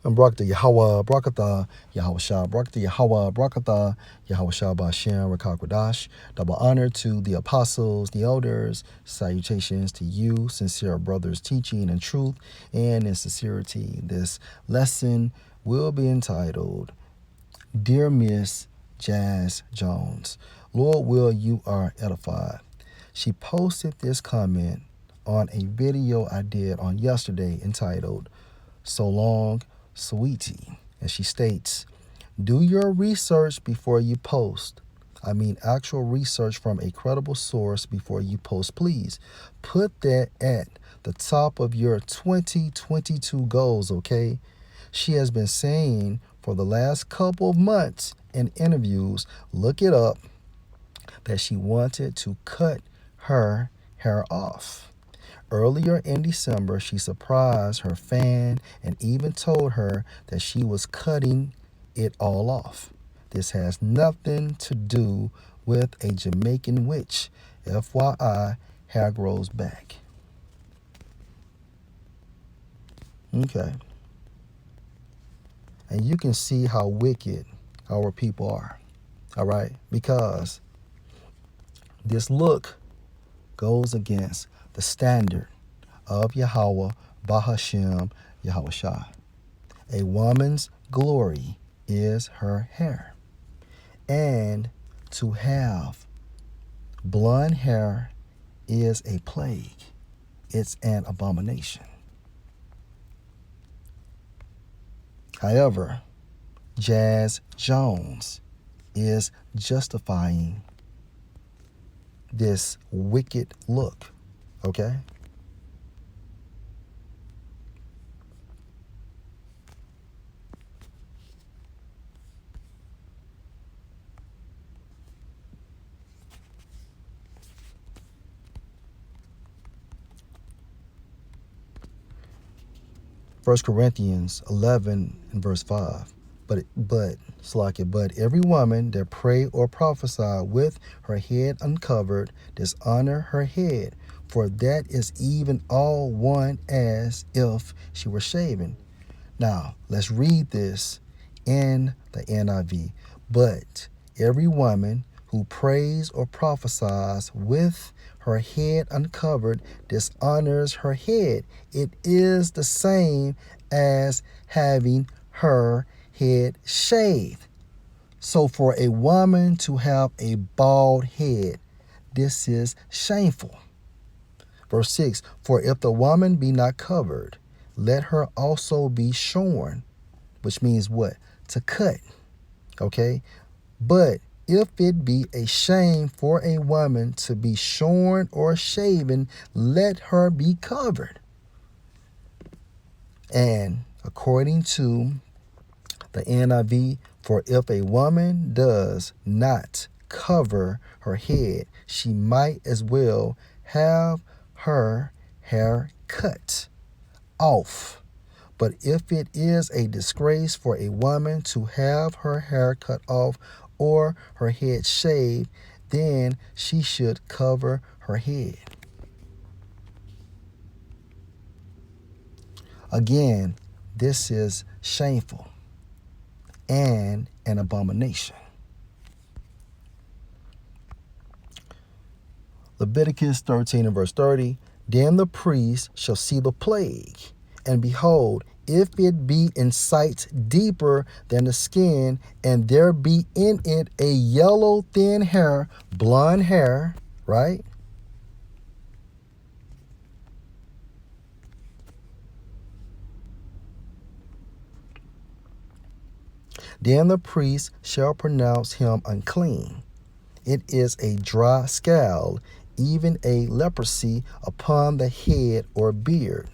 And Barakatah Yahweh, Barakatah Yahweh Shah, Barakatah Yahweh, Barakatah Yahweh Shah Ba'ashem Rakakwadash. Double honor to the apostles, the elders. Salutations to you, sincere brothers, teaching in truth and in sincerity. This lesson will be entitled, Dear Miss Jazz Jones, Lord will you are edified. She posted this comment on a video I did on yesterday entitled, So Long, Sweetie. And she states, do your research before you post. I mean, actual research from a credible source before you post, please. Put that at the top of your 2022 goals, okay? She has been saying for the last couple of months in interviews, look it up, that she wanted to cut her hair off. Earlier in December, she surprised her fan and even told her that she was cutting it all off. This has nothing to do with a Jamaican witch. FYI, hair grows back. Okay. And you can see how wicked our people are. All right? Because this look goes against the standard of Yahweh, Bahashem, Yahweh Shah. A woman's glory is her hair. And to have blonde hair is a plague. It's an abomination. However, Jazz Jones is justifying this wicked look, okay? First Corinthians 11 and verse 5. But every woman that pray or prophesy with her head uncovered dishonor her head, for that is even all one as if she were shaven. Now, let's read this in the NIV. But every woman who prays or prophesies with her head uncovered dishonors her head. It is the same as having her head shaved. So for a woman to have a bald head, this is shameful. Verse 6, for if the woman be not covered, let her also be shorn, which means what? To cut, okay? But if it be a shame for a woman to be shorn or shaven, let her be covered. And according to the NIV, for if a woman does not cover her head, she might as well have her hair cut off. But if it is a disgrace for a woman to have her hair cut off or her head shaved, then she should cover her head. Again, this is shameful and an abomination. Leviticus 13 and verse 30, then the priest shall see the plague, and behold, if it be in sight deeper than the skin, and there be in it a yellow thin hair, blonde hair, right? Then the priest shall pronounce him unclean. It is a dry scald, even a leprosy upon the head or beard.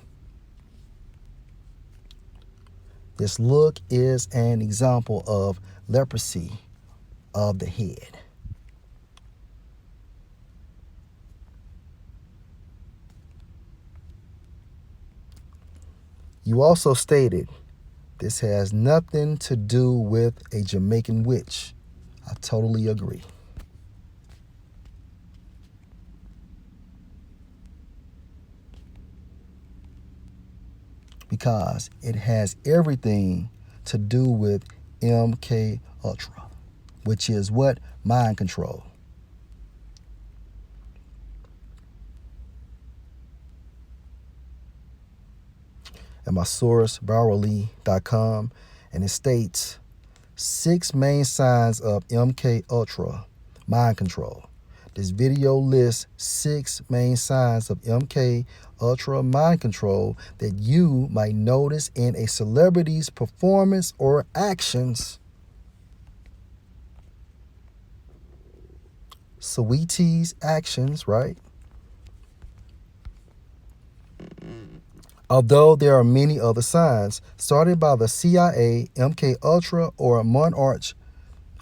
This look is an example of leprosy of the head. You also stated this has nothing to do with a Jamaican witch. I totally agree. because it has everything to do with MK Ultra, which is what? Mind control. And my source, Barrowly.com, and it states 6 main signs of MK Ultra mind control. This video lists 6 main signs of MK Ultra mind control that you might notice in a celebrity's performance or actions. Saweetie's actions, right? Although there are many other signs, started by the CIA, MK Ultra or Monarch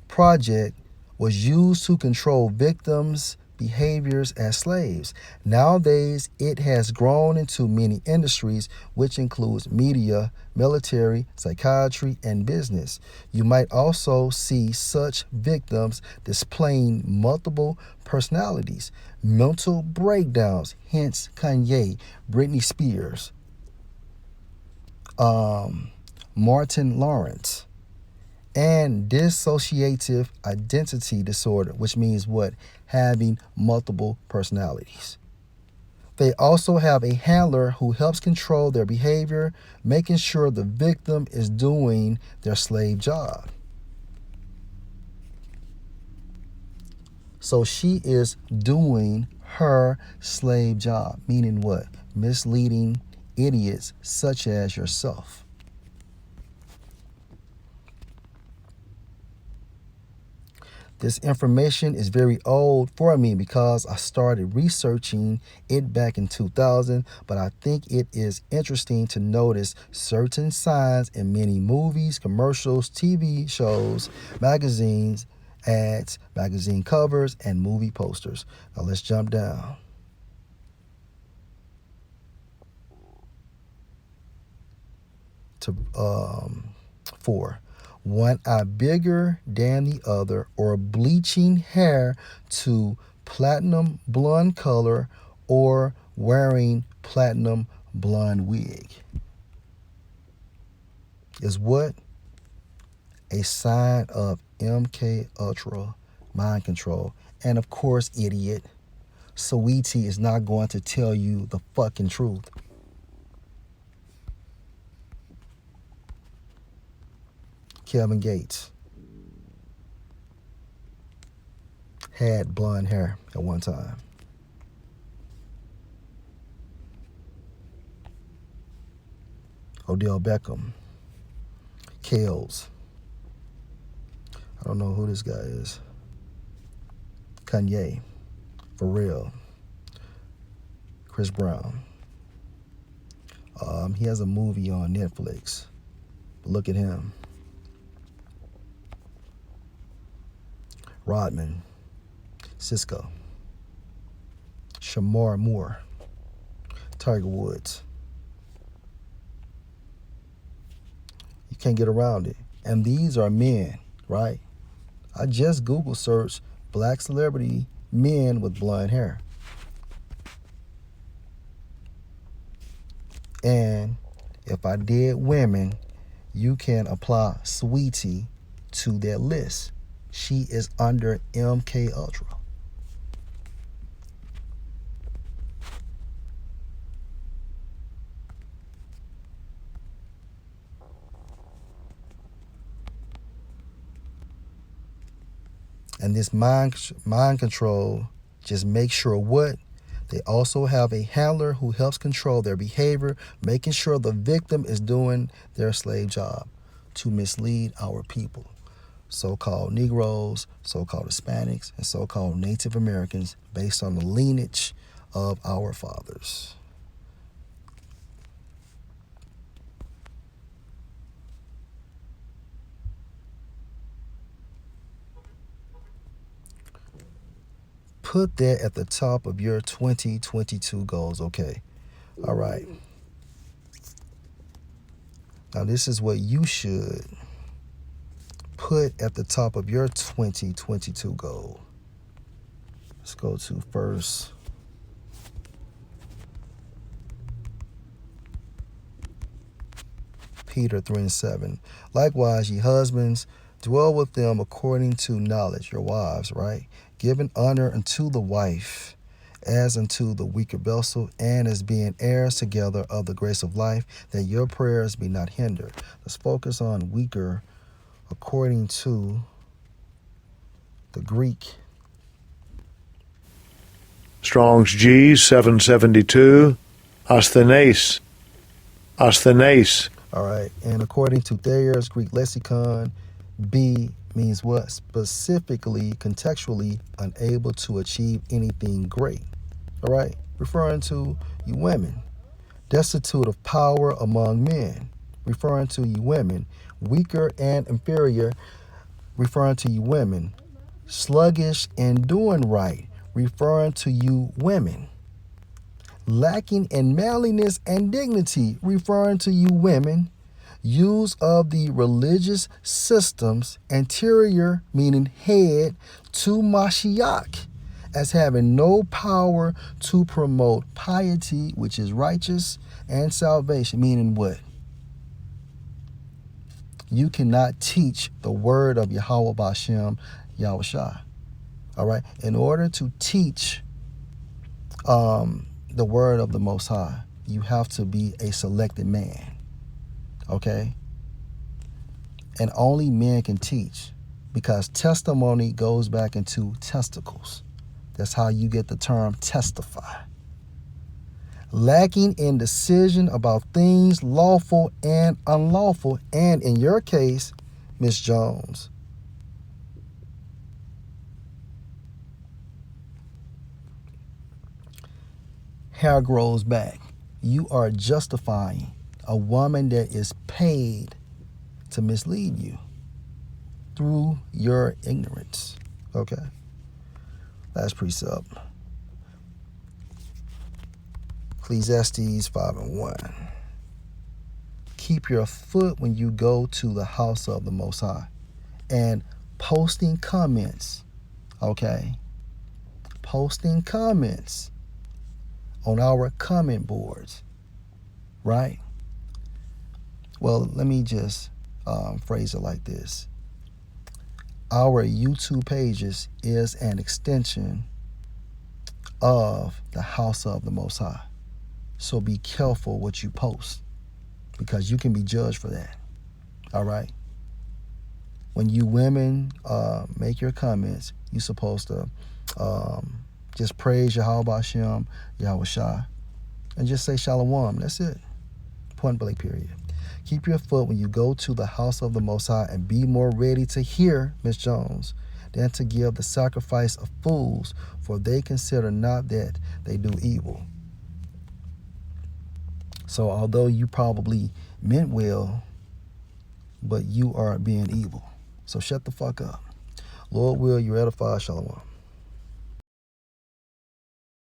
Project was used to control victims' behaviors as slaves. Nowadays, it has grown into many industries, which includes media, military, psychiatry, and business. You might also see such victims displaying multiple personalities, mental breakdowns, hence Kanye, Britney Spears, Martin Lawrence, and dissociative identity disorder, which means what? Having multiple personalities. They also have a handler who helps control their behavior, making sure the victim is doing their slave job. So she is doing her slave job, meaning what? Misleading idiots such as yourself. This information is very old for me because I started researching it back in 2000, but I think it is interesting to notice certain signs in many movies, commercials, TV shows, magazines, ads, magazine covers, and movie posters. Now let's jump down. To 4. One eye bigger than the other, or bleaching hair to platinum blonde color, or wearing platinum blonde wig is what? A sign of MK Ultra mind control. And of course, idiot, Saweetie is not going to tell you the fucking truth. Kevin Gates had blonde hair at one time. Odell Beckham, Kales. I don't know who this guy is. Kanye, Pharrell, Chris Brown. He has a movie on Netflix. Look at him. Rodman, Cisco, Shamar Moore, Tiger Woods. You can't get around it. And these are men, right? I just Google searched black celebrity men with blonde hair. And if I did women, you can apply Saweetie to that list. She is under MK Ultra. And this mind control just makes sure what? They also have a handler who helps control their behavior, making sure the victim is doing their slave job to mislead our people. So-called Negroes, so-called Hispanics, and so-called Native Americans based on the lineage of our fathers. Put that at the top of your 2022 goals, okay? All right. Now this is what you should put at the top of your 2022 goal. Let's go to first. Peter 3:7. Likewise, ye husbands, dwell with them according to knowledge, your wives, right? Giving honor unto the wife as unto the weaker vessel, and as being heirs together of the grace of life, that your prayers be not hindered. Let's focus on weaker according to the Greek. Strong's G 772. Asthenes. Asthenes. All right. And according to Thayer's Greek lexicon, B means what? Specifically, contextually, unable to achieve anything great. All right. Referring to you women. Destitute of power among men. Referring to you women. Weaker and inferior. Referring to you women. Sluggish and doing right. Referring to you women. Lacking in manliness and dignity, referring to you women. Use of the religious systems, anterior, meaning head, to Mashiach, as having no power to promote piety, which is righteous, and salvation, meaning what? You cannot teach the word of Yahweh B'Shem Yahushua. All right? In order to teach the word of the Most High, you have to be a selected man. Okay? And only men can teach, because testimony goes back into testicles. That's how you get the term testify. Lacking in decision about things lawful and unlawful, and in your case, Miss Jones, hair grows back. You are justifying a woman that is paid to mislead you through your ignorance. Okay. Last precept. Ecclesiastes 5:1. Keep your foot when you go to the house of the Most High. And posting comments. Okay. Posting comments on our comment boards. Right? Well, let me just phrase it like this. Our YouTube pages is an extension of the house of the Most High. So be careful what you post, because you can be judged for that. All right? When you women make your comments, you're supposed to just praise Yahweh B'Shem Yahushua and just say Shalom. That's it. Point blank, period. Keep your foot when you go to the house of the Most High, and be more ready to hear, Miss Jones, than to give the sacrifice of fools, for they consider not that they do evil. So although you probably meant well, but you are being evil. So shut the fuck up. Lord will, you edify. Shalom.